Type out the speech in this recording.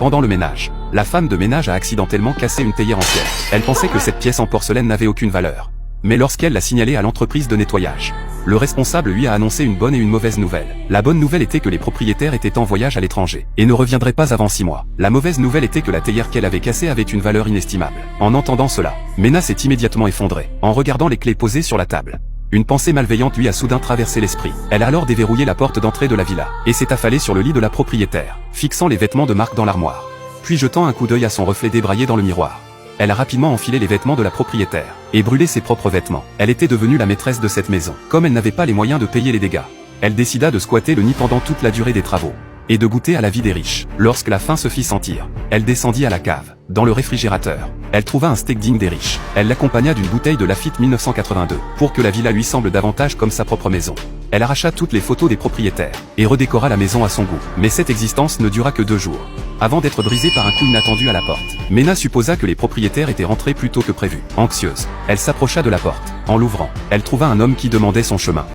Pendant le ménage, la femme de ménage a accidentellement cassé une théière entière. Elle pensait que cette pièce en porcelaine n'avait aucune valeur. Mais lorsqu'elle l'a signalé à l'entreprise de nettoyage, le responsable lui a annoncé une bonne et une mauvaise nouvelle. La bonne nouvelle était que les propriétaires étaient en voyage à l'étranger et ne reviendraient pas avant 6 mois. La mauvaise nouvelle était que la théière qu'elle avait cassée avait une valeur inestimable. En entendant cela, Mena s'est immédiatement effondrée, en regardant les clés posées sur la table. Une pensée malveillante lui a soudain traversé l'esprit. Elle a alors déverrouillé la porte d'entrée de la villa, et s'est affalée sur le lit de la propriétaire, fixant les vêtements de Marc dans l'armoire. Puis jetant un coup d'œil à son reflet débraillé dans le miroir. Elle a rapidement enfilé les vêtements de la propriétaire, et brûlé ses propres vêtements. Elle était devenue la maîtresse de cette maison. Comme elle n'avait pas les moyens de payer les dégâts, elle décida de squatter le nid pendant toute la durée des travaux, et de goûter à la vie des riches. Lorsque la faim se fit sentir, elle descendit à la cave. Dans le réfrigérateur, elle trouva un steak digne des riches. Elle l'accompagna d'une bouteille de Lafite 1982, pour que la villa lui semble davantage comme sa propre maison. Elle arracha toutes les photos des propriétaires, et redécora la maison à son goût. Mais cette existence ne dura que 2 jours, avant d'être brisée par un coup inattendu à la porte. Mena supposa que les propriétaires étaient rentrés plus tôt que prévu. Anxieuse, elle s'approcha de la porte. En l'ouvrant, elle trouva un homme qui demandait son chemin.